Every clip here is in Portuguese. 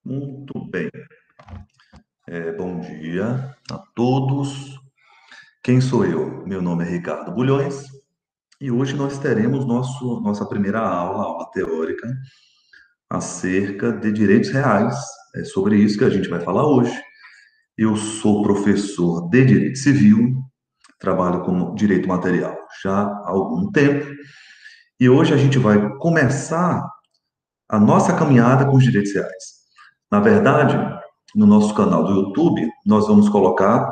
Muito bem. Bom dia a todos. Quem sou eu? Meu nome é Ricardo Bulhões e hoje nós teremos nossa primeira aula teórica, acerca de direitos reais. É sobre isso que a gente vai falar hoje. Eu sou professor de Direito Civil, trabalho com Direito Material já há algum tempo e hoje a gente vai começar a nossa caminhada com os direitos reais. Na verdade, no nosso canal do YouTube, nós vamos colocar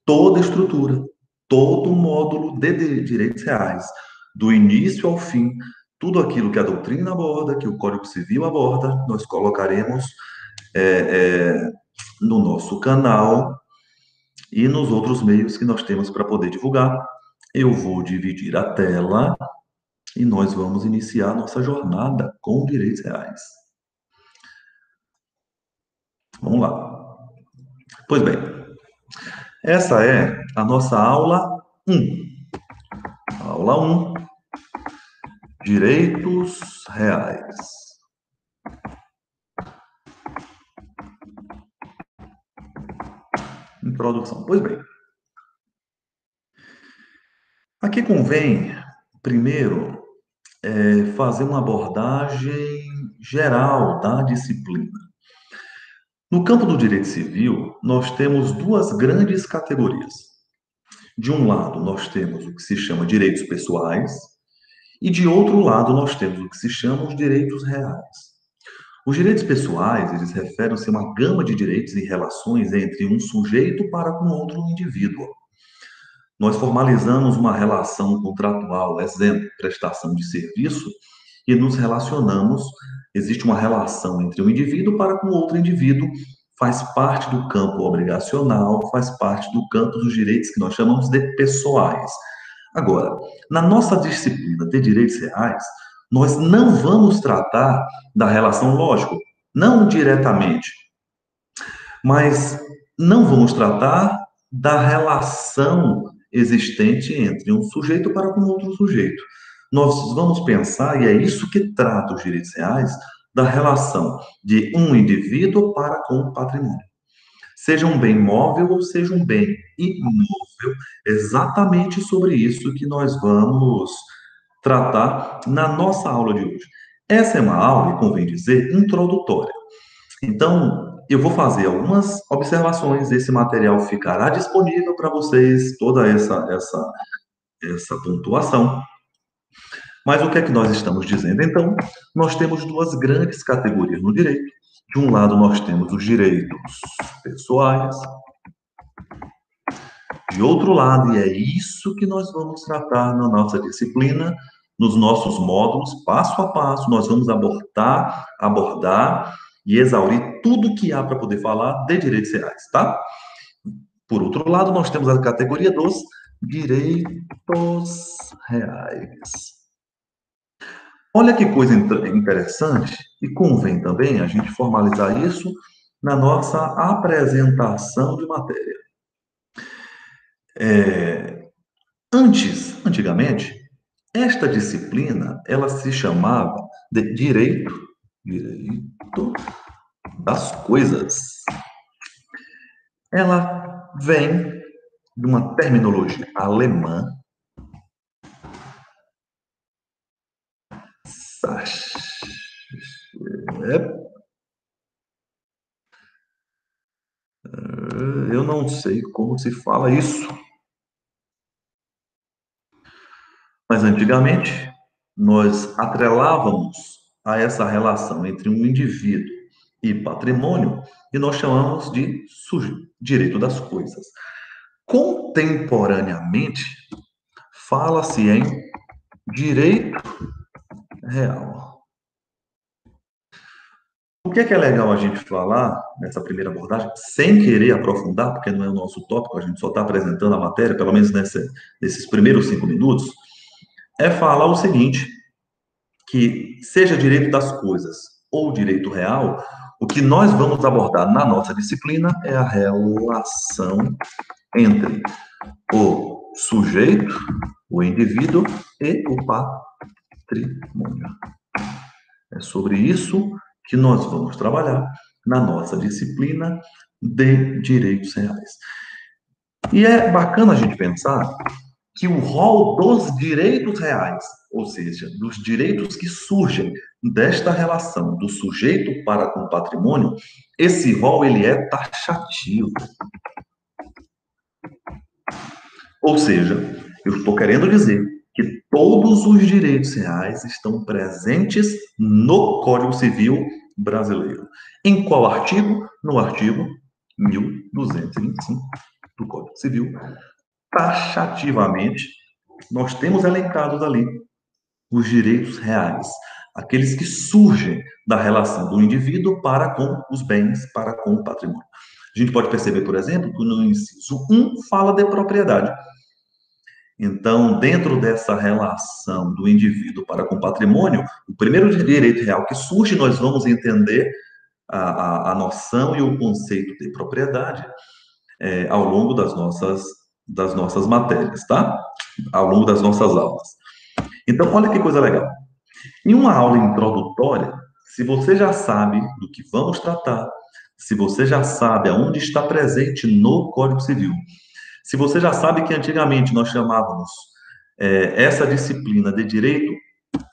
toda a estrutura, todo o módulo de direitos reais, do início ao fim, tudo aquilo que a doutrina aborda, que o Código Civil aborda, nós colocaremos é, é, no nosso canal e nos outros meios que nós temos para poder divulgar. Eu vou dividir a tela e nós vamos iniciar nossa jornada com direitos reais. Vamos lá. Pois bem, essa é a nossa aula 1. Aula 1, direitos reais. Introdução. Pois bem, aqui convém, primeiro, fazer uma abordagem geral da disciplina. No campo do direito civil, nós temos duas grandes categorias. De um lado, nós temos o que se chama direitos pessoais, e de outro lado, nós temos o que se chama os direitos reais. Os direitos pessoais, eles referem-se a uma gama de direitos e relações entre um sujeito para com outro indivíduo. Nós formalizamos uma relação contratual, exemplo, prestação de serviço, e nos relacionamos, existe uma relação entre um indivíduo para com outro indivíduo, faz parte do campo obrigacional, faz parte do campo dos direitos que nós chamamos de pessoais. Agora, na nossa disciplina de direitos reais, nós não vamos tratar da relação, lógico, não diretamente, mas não vamos tratar da relação existente entre um sujeito para com outro sujeito. Nós vamos pensar, e é isso que trata os direitos reais, da relação de um indivíduo para com o patrimônio. Seja um bem móvel ou seja um bem imóvel, exatamente sobre isso que nós vamos tratar na nossa aula de hoje. Essa é uma aula, e convém dizer, introdutória. Então, eu vou fazer algumas observações, esse material ficará disponível para vocês, toda essa pontuação. Mas o que é que nós estamos dizendo? Então, nós temos duas grandes categorias no direito. De um lado, nós temos os direitos pessoais. De outro lado, e é isso que nós vamos tratar na nossa disciplina, nos nossos módulos, passo a passo, nós vamos abordar e exaurir tudo que há para poder falar de direitos reais, tá? Por outro lado, nós temos a categoria dos direitos reais. Olha que coisa interessante, e convém também a gente formalizar isso na nossa apresentação de matéria. Antigamente, esta disciplina, ela se chamava de direito das coisas. Ela vem de uma terminologia alemã, eu não sei como se fala isso, mas antigamente nós atrelávamos a essa relação entre um indivíduo e patrimônio e nós chamamos de direito das coisas. Contemporaneamente, fala-se em direito real. O que é legal a gente falar nessa primeira abordagem, sem querer aprofundar, porque não é o nosso tópico, a gente só está apresentando a matéria, pelo menos nesses primeiros 5 minutos, é falar o seguinte, que seja direito das coisas ou direito real, o que nós vamos abordar na nossa disciplina é a relação entre o sujeito, o indivíduo e o patrimônio. É sobre isso que nós vamos trabalhar. na nossa disciplina de direitos reais. E é bacana a gente pensar que o rol dos direitos reais, ou seja, dos direitos que surgem desta relação do sujeito para com o patrimônio, esse rol ele é taxativo. Ou seja, eu estou querendo dizer que todos os direitos reais estão presentes no Código Civil brasileiro. Em qual artigo? No artigo 1225 do Código Civil. Taxativamente, nós temos elencados ali os direitos reais, aqueles que surgem da relação do indivíduo para com os bens, para com o patrimônio. A gente pode perceber, por exemplo, que no inciso 1 fala de propriedade. Então, dentro dessa relação do indivíduo para com o patrimônio, o primeiro direito real que surge, nós vamos entender a noção e o conceito de propriedade ao longo das nossas matérias, tá? Ao longo das nossas aulas. Então, olha que coisa legal. Em uma aula introdutória, se você já sabe do que vamos tratar, se você já sabe aonde está presente no Código Civil, se você já sabe que antigamente nós chamávamos essa disciplina de direito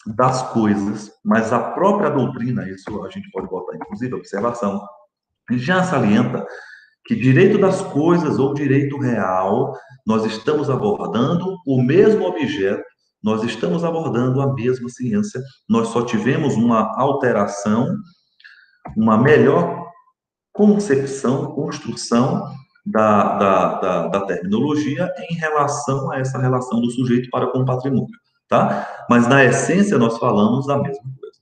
das coisas, mas a própria doutrina, isso a gente pode botar inclusive observação, já salienta que direito das coisas ou direito real, nós estamos abordando o mesmo objeto, nós estamos abordando a mesma ciência, nós só tivemos uma alteração, uma melhor concepção, construção da terminologia em relação a essa relação do sujeito para com o patrimônio, tá? Mas, na essência, nós falamos da mesma coisa.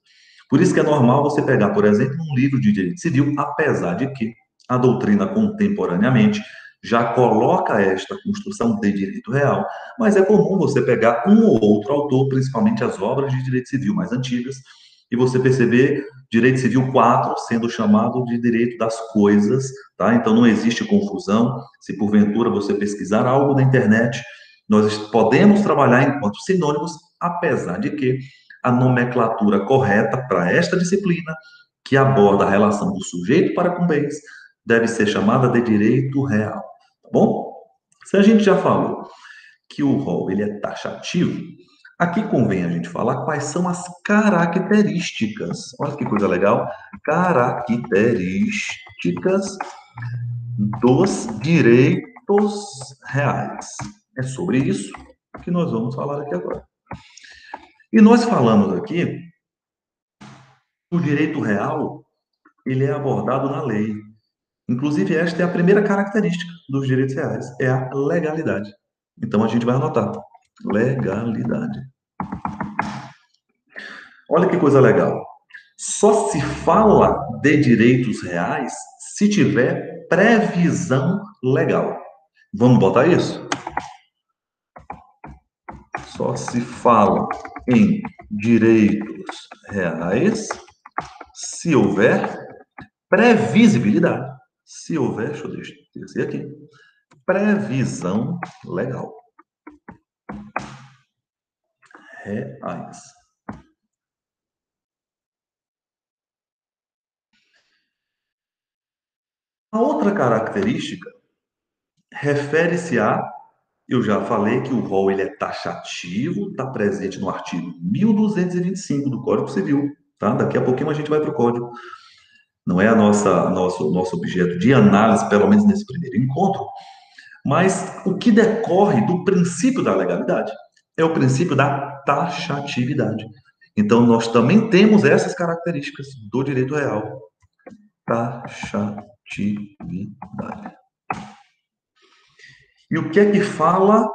Por isso que é normal você pegar, por exemplo, um livro de direito civil, apesar de que a doutrina contemporaneamente já coloca esta construção de direito real, mas é comum você pegar um ou outro autor, principalmente as obras de direito civil mais antigas, e você perceber direito civil 4 sendo chamado de direito das coisas, tá? Então não existe confusão. Se porventura você pesquisar algo na internet, nós podemos trabalhar enquanto sinônimos, apesar de que a nomenclatura correta para esta disciplina, que aborda a relação do sujeito para com bens, deve ser chamada de direito real, tá bom? Se a gente já falou que o rol ele é taxativo, aqui convém a gente falar quais são as características. Olha que coisa legal. Características dos direitos reais. É sobre isso que nós vamos falar aqui agora. E nós falamos aqui, o direito real, ele é abordado na lei. Inclusive, esta é a primeira característica dos direitos reais, é a legalidade. Então, a gente vai anotar. Legalidade. Olha que coisa legal. Só se fala de direitos reais se tiver previsão legal. Vamos botar isso? Só se fala em direitos reais se houver previsibilidade. Se houver, deixa eu descer aqui, previsão legal. Reais. A outra característica refere-se a, eu já falei que o rol ele é taxativo, está presente no artigo 1225 do Código Civil, tá? Daqui a pouquinho a gente vai para o código. Não é nosso objeto de análise, pelo menos nesse primeiro encontro, mas o que decorre do princípio da legalidade é o princípio da taxatividade. Então, nós também temos essas características do direito real. Taxatividade. E o que é que fala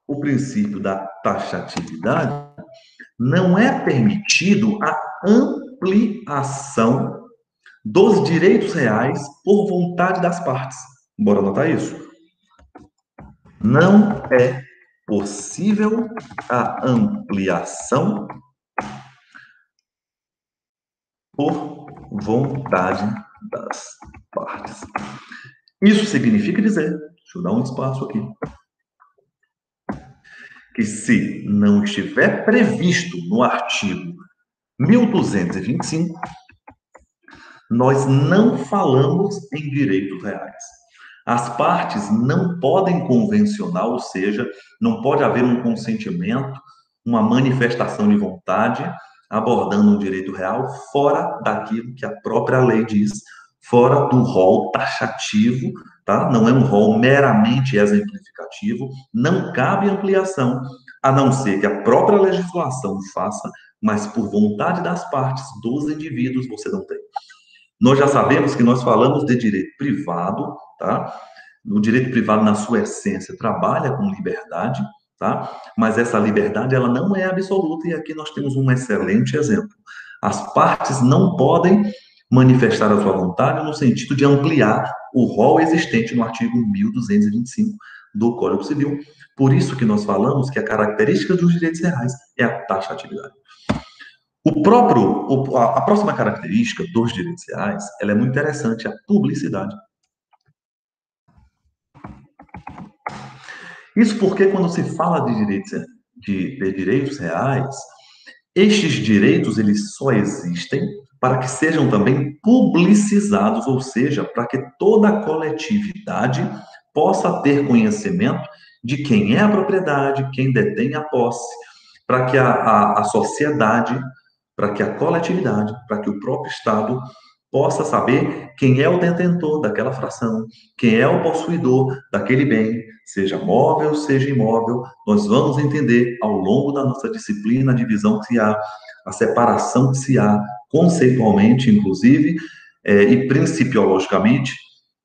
o princípio da taxatividade? Não é permitido a ampliação dos direitos reais por vontade das partes. Bora anotar isso? Não é possível a ampliação por vontade das partes. Isso significa dizer, deixa eu dar um espaço aqui, que se não estiver previsto no artigo 1225, Nós não falamos em direitos reais. As partes não podem convencionar, ou seja, não pode haver um consentimento, uma manifestação de vontade abordando um direito real fora daquilo que a própria lei diz, fora do rol taxativo, tá? Não é um rol meramente exemplificativo, não cabe ampliação, a não ser que a própria legislação faça, mas por vontade das partes, dos indivíduos, você não tem. Nós já sabemos que nós falamos de direito privado, tá? O direito privado, na sua essência, trabalha com liberdade, tá? Mas essa liberdade, ela não é absoluta, e aqui nós temos um excelente exemplo. As partes não podem manifestar a sua vontade no sentido de ampliar o rol existente no artigo 1225 do Código Civil. Por isso que nós falamos que a característica dos direitos reais é a taxatividade. A próxima característica dos direitos reais, ela é muito interessante, a publicidade. Isso porque quando se fala de direitos reais, estes direitos eles só existem para que sejam também publicizados, ou seja, para que toda a coletividade possa ter conhecimento de quem é a propriedade, quem detém a posse, para que a sociedade, para que a coletividade, para que o próprio Estado possa saber quem é o detentor daquela fração, quem é o possuidor daquele bem, seja móvel, seja imóvel. Nós vamos entender ao longo da nossa disciplina a divisão que se há, a separação que se há, conceitualmente, inclusive, e principiologicamente,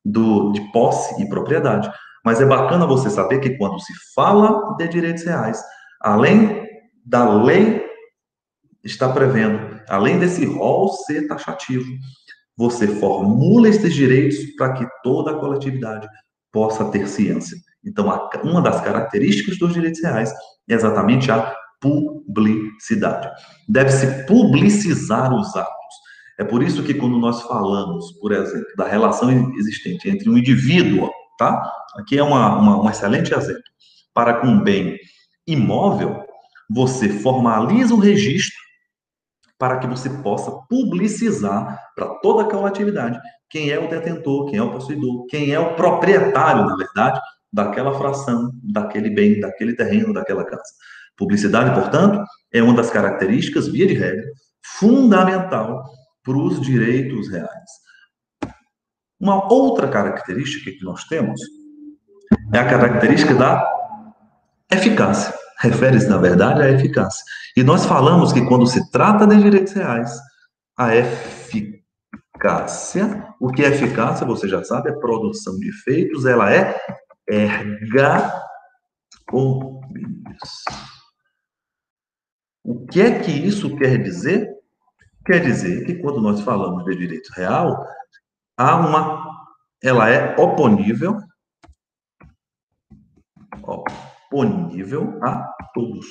de posse e propriedade. Mas é bacana você saber que quando se fala de direitos reais, além da lei está prevendo, além desse rol ser taxativo, você formula esses direitos para que toda a coletividade possa ter ciência. Então, uma das características dos direitos reais é exatamente a publicidade. Deve-se publicizar os atos. É por isso que quando nós falamos, por exemplo, da relação existente entre um indivíduo, tá? Aqui é um excelente exemplo, para com um bem imóvel, você formaliza o registro para que você possa publicizar para toda aquela atividade quem é o detentor, quem é o possuidor, quem é o proprietário, na verdade, daquela fração, daquele bem, daquele terreno, daquela casa. Publicidade, portanto, é uma das características, via de regra, fundamental para os direitos reais. Uma outra característica que nós temos é a característica da eficácia. Refere-se, na verdade, à eficácia. E nós falamos que quando se trata de direitos reais, a eficácia, o que é eficácia, você já sabe, é produção de efeitos, ela é erga omnes. O que é que isso quer dizer? Quer dizer que quando nós falamos de direito real, ela é oponível a todos,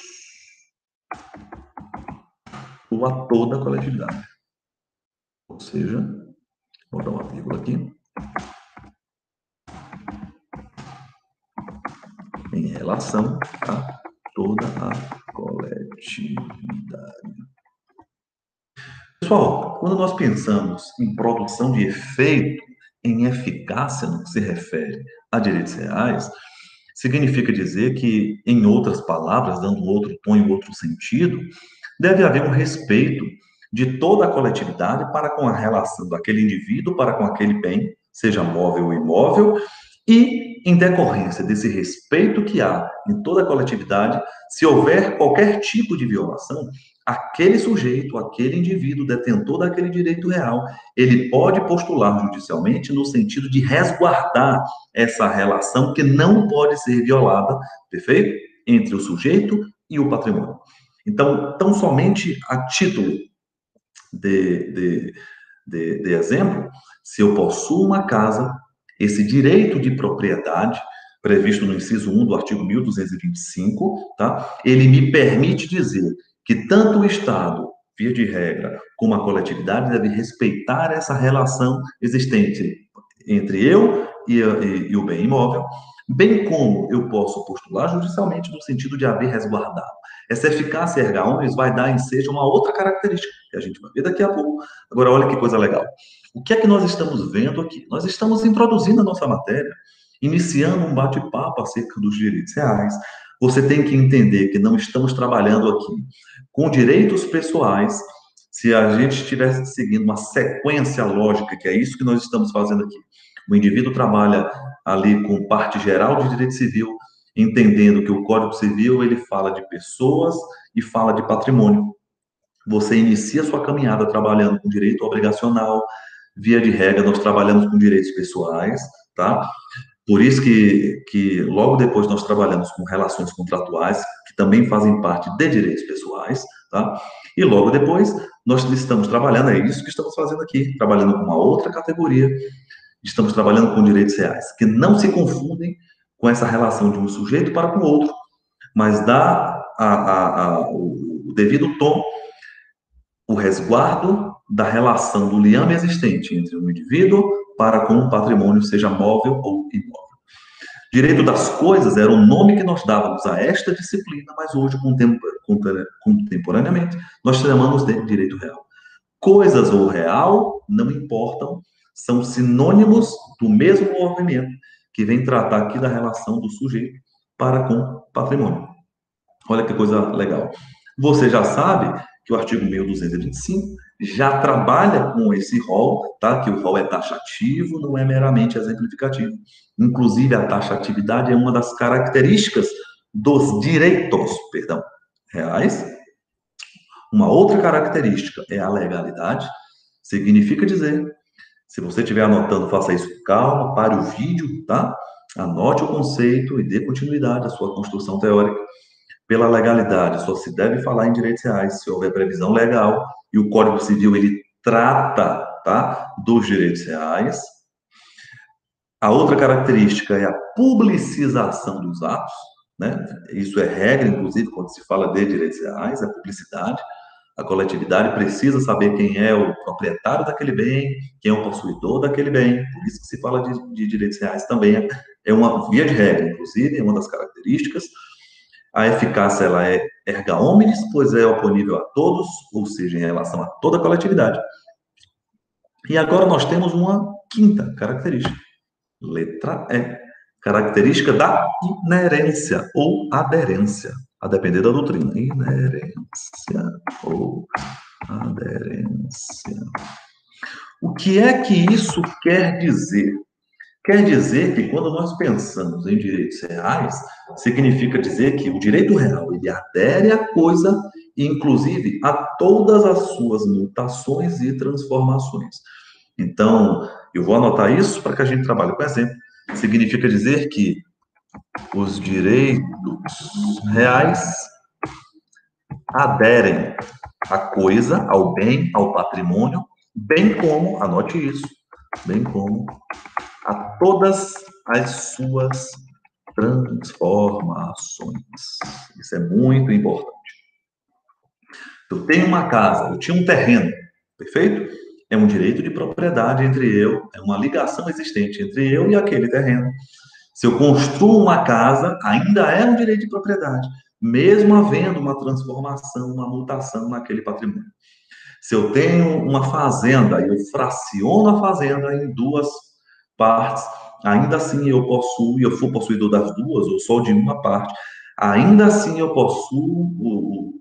ou a toda a coletividade. Ou seja, vou dar uma vírgula aqui. Em relação a toda a coletividade. Pessoal, quando nós pensamos em produção de efeito, em eficácia no que se refere a direitos reais, significa dizer que, em outras palavras, dando outro tom e outro sentido, deve haver um respeito de toda a coletividade para com a relação daquele indivíduo para com aquele bem, seja móvel ou imóvel, e, em decorrência desse respeito que há em toda a coletividade, se houver qualquer tipo de violação, aquele sujeito, aquele indivíduo detentor daquele direito real, ele pode postular judicialmente no sentido de resguardar essa relação que não pode ser violada, perfeito? Entre o sujeito e o patrimônio. Então, tão somente a título de exemplo, se eu possuo uma casa, esse direito de propriedade, previsto no inciso 1 do artigo 1225, tá? Ele me permite dizer que tanto o Estado, via de regra, como a coletividade deve respeitar essa relação existente entre eu e o bem imóvel, bem como eu posso postular judicialmente no sentido de haver resguardado. Essa eficácia erga omnes vai dar ensejo a uma outra característica, que a gente vai ver daqui a pouco. Agora, olha que coisa legal. O que é que nós estamos vendo aqui? Nós estamos introduzindo a nossa matéria, iniciando um bate-papo acerca dos direitos reais. Você tem que entender que não estamos trabalhando aqui com direitos pessoais. Se a gente estivesse seguindo uma sequência lógica, que é isso que nós estamos fazendo aqui, o indivíduo trabalha ali com parte geral de direito civil, entendendo que o Código Civil ele fala de pessoas e fala de patrimônio. Você inicia sua caminhada trabalhando com direito obrigacional, via de regra nós trabalhamos com direitos pessoais, tá? Por isso que logo depois nós trabalhamos com relações contratuais, que também fazem parte de direitos pessoais, tá? E logo depois nós estamos trabalhando, é isso que estamos fazendo aqui, trabalhando com uma outra categoria, estamos trabalhando com direitos reais, que não se confundem com essa relação de um sujeito para com o outro, mas dá o devido tom, o resguardo da relação do liame existente entre um indivíduo para com um patrimônio, seja móvel ou imóvel. Direito das coisas era o nome que nós dávamos a esta disciplina, mas hoje, contemporaneamente, nós chamamos de direito real. Coisas ou real não importam, são sinônimos do mesmo movimento que vem tratar aqui da relação do sujeito para com patrimônio. Olha que coisa legal. Você já sabe que o artigo 1225 já trabalha com esse rol, tá? Que o rol é taxativo, não é meramente exemplificativo. Inclusive, a taxatividade é uma das características dos direitos, reais. Uma outra característica é a legalidade. Significa dizer, se você estiver anotando, faça isso com calma, pare o vídeo, tá? Anote o conceito e dê continuidade à sua construção teórica. Pela legalidade, só se deve falar em direitos reais se houver previsão legal, e o Código Civil, ele trata, tá, dos direitos reais. A outra característica é a publicização dos atos, né? Isso é regra, inclusive, quando se fala de direitos reais, é publicidade. A coletividade precisa saber quem é o proprietário daquele bem, quem é o possuidor daquele bem. Por isso que se fala de direitos reais também. É uma via de regra, inclusive, é uma das características. A eficácia ela é erga omnes, pois é oponível a todos, ou seja, em relação a toda a coletividade. E agora nós temos uma quinta característica. Letra E. Característica da inerência ou aderência, a depender da doutrina. Inerência ou aderência. O que é que isso quer dizer? Quer dizer que quando nós pensamos em direitos reais, significa dizer que o direito real, ele adere à coisa, inclusive a todas as suas mutações e transformações. Então, eu vou anotar isso para que a gente trabalhe com exemplo. Significa dizer que os direitos reais aderem à coisa, ao bem, ao patrimônio, bem como, anote isso, bem como a todas as suas transformações. Isso é muito importante. Eu tenho uma casa, eu tinha um terreno, perfeito? É um direito de propriedade entre eu, é uma ligação existente entre eu e aquele terreno. Se eu construo uma casa, ainda é um direito de propriedade, mesmo havendo uma transformação, uma mutação naquele patrimônio. Se eu tenho uma fazenda e eu fraciono a fazenda em duas partes, ainda assim eu possuo, e eu for possuidor das duas, ou só de uma parte, ainda assim eu possuo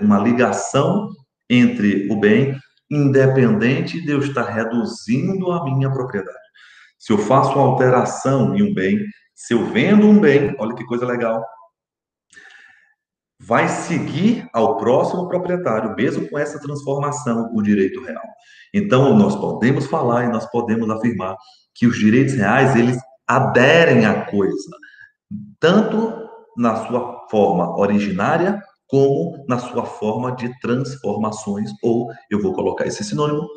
uma ligação entre o bem, independente de eu estar reduzindo a minha propriedade. Se eu faço uma alteração em um bem, se eu vendo um bem, olha que coisa legal, vai seguir ao próximo proprietário, mesmo com essa transformação, o direito real. Então, nós podemos falar e nós podemos afirmar que os direitos reais, eles aderem à coisa, tanto na sua forma originária, como na sua forma de transformações, ou, eu vou colocar esse sinônimo,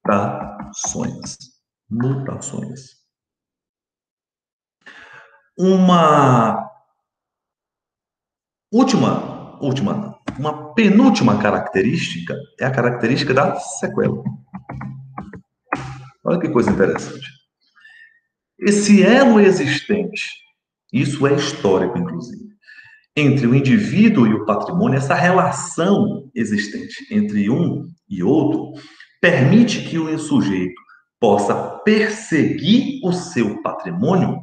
mutações. Mutações. Uma uma penúltima característica é a característica da sequela. Olha que coisa interessante. Esse elo existente, isso é histórico, inclusive, entre o indivíduo e o patrimônio, essa relação existente entre um e outro, permite que o sujeito possa perseguir o seu patrimônio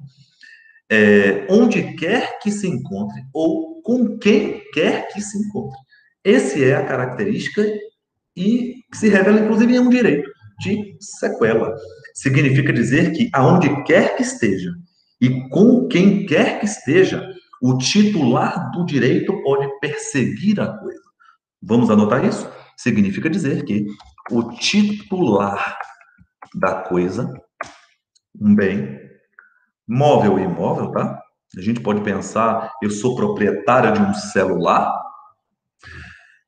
onde quer que se encontre ou com quem quer que se encontre. Essa é a característica e se revela, inclusive, em um direito de sequela. Significa dizer que, aonde quer que esteja e com quem quer que esteja, o titular do direito pode perseguir a coisa. Vamos anotar isso? Significa dizer que o titular da coisa, um bem, móvel e imóvel, tá? A gente pode pensar, eu sou proprietário de um celular,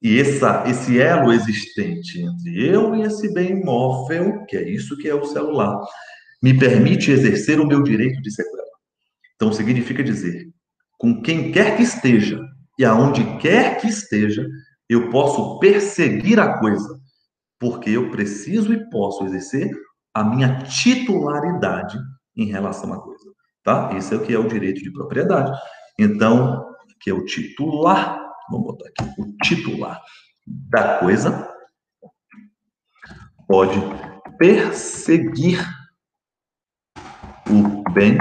e esse elo existente entre eu e esse bem imóvel, que é isso que é o celular, me permite exercer o meu direito de sequela. Então, significa dizer, com quem quer que esteja e aonde quer que esteja, eu posso perseguir a coisa, porque eu preciso e posso exercer a minha titularidade em relação à coisa, tá? Isso é o que é o direito de propriedade. Então, que é o titular, vamos botar aqui, o titular da coisa pode perseguir o bem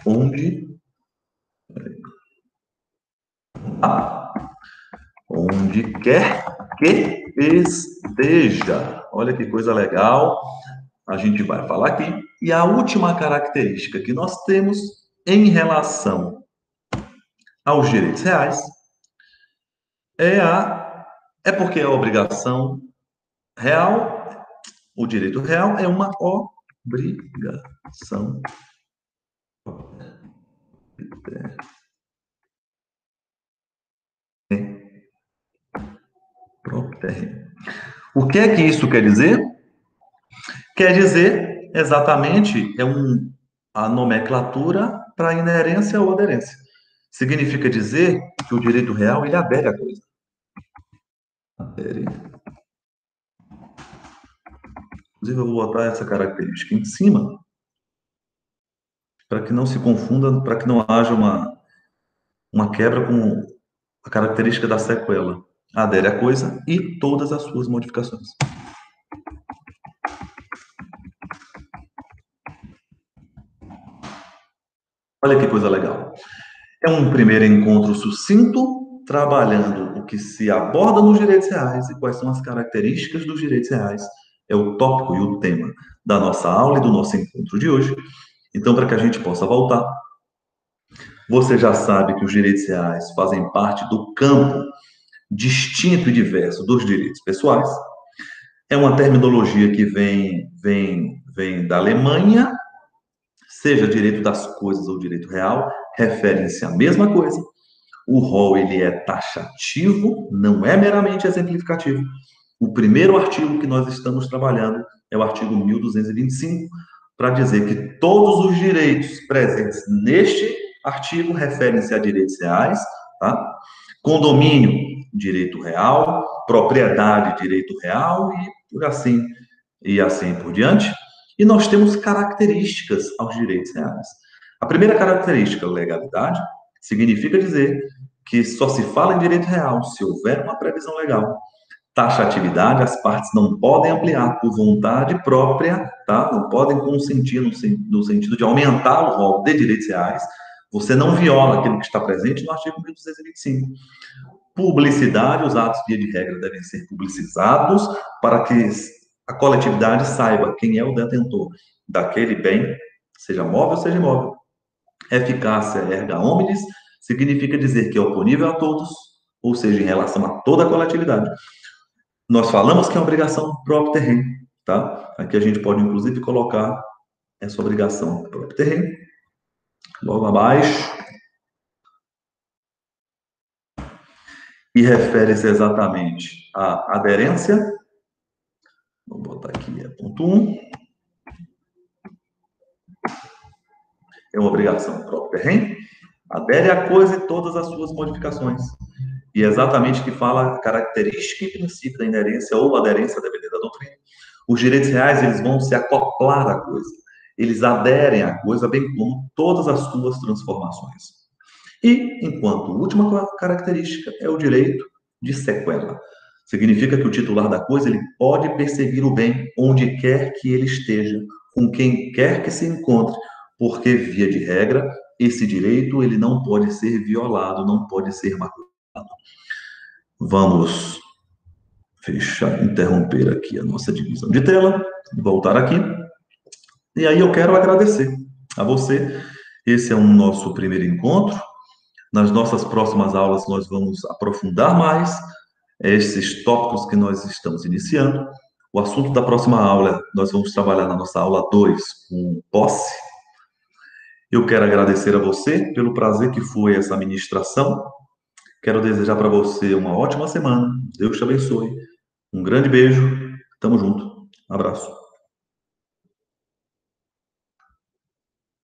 onde onde quer que esteja. Olha que coisa legal. A gente vai falar aqui. E a última característica que nós temos em relação aos direitos reais é porque a obrigação real, o direito real é uma obrigação própria. O que é que isso quer dizer? Quer dizer exatamente a nomenclatura para inerência ou aderência. Significa dizer que o direito real ele adere à coisa. Adere. Inclusive, eu vou botar essa característica em cima para que não se confunda, para que não haja uma quebra com a característica da sequela. Adere à coisa e todas as suas modificações. Olha que coisa legal. É um primeiro encontro sucinto, trabalhando o que se aborda nos direitos reais e quais são as características dos direitos reais. É o tópico e o tema da nossa aula e do nosso encontro de hoje. Então, para que a gente possa voltar, você já sabe que os direitos reais fazem parte do campo distinto e diverso dos direitos pessoais. É uma terminologia que vem da Alemanha, seja direito das coisas ou direito real, referem-se à mesma coisa. O rol ele é taxativo, não é meramente exemplificativo. O primeiro artigo que nós estamos trabalhando é o artigo 1225, para dizer que todos os direitos presentes neste artigo referem-se a direitos reais, tá? Condomínio, direito real, propriedade, direito real e assim por diante. E nós temos características aos direitos reais. A primeira característica, legalidade, significa dizer que só se fala em direito real se houver uma previsão legal. Taxatividade, as partes não podem ampliar por vontade própria, tá? Não podem consentir no sentido de aumentar o rol de direitos reais. Você não viola aquilo que está presente no artigo 1225. Publicidade, os atos, via de regra, devem ser publicizados para que a coletividade saiba quem é o detentor daquele bem, seja móvel, seja imóvel. Eficácia erga omnes significa dizer que é oponível a todos, ou seja, em relação a toda a coletividade. Nós falamos que é obrigação próprio terreno, tá? Aqui a gente pode, inclusive, colocar essa obrigação próprio terreno. Logo abaixo. E refere-se exatamente à aderência. Vou botar aqui, ponto 1. É uma obrigação próprio terreno. Adere à coisa e todas as suas modificações. E é exatamente que fala a característica e princípio da inerência ou aderência, dependendo da doutrina. Os direitos reais, eles vão se acoplar à coisa. eles aderem à coisa, bem como todas as suas transformações. E, enquanto última característica, é o direito de sequela. Significa que o titular da coisa ele pode perseguir o bem onde quer que ele esteja, com quem quer que se encontre, porque, via de regra, esse direito ele não pode ser violado, não pode ser maculado. Vamos fechar, interromper aqui a nossa divisão de tela, voltar aqui. E aí eu quero agradecer a você. Esse é o nosso primeiro encontro. Nas nossas próximas aulas, nós vamos aprofundar mais esses tópicos que nós estamos iniciando. O assunto da próxima aula, nós vamos trabalhar na nossa aula 2, com posse. Eu quero agradecer a você pelo prazer que foi essa ministração. Quero desejar para você uma ótima semana. Deus te abençoe. Um grande beijo. Tamo junto. Abraço.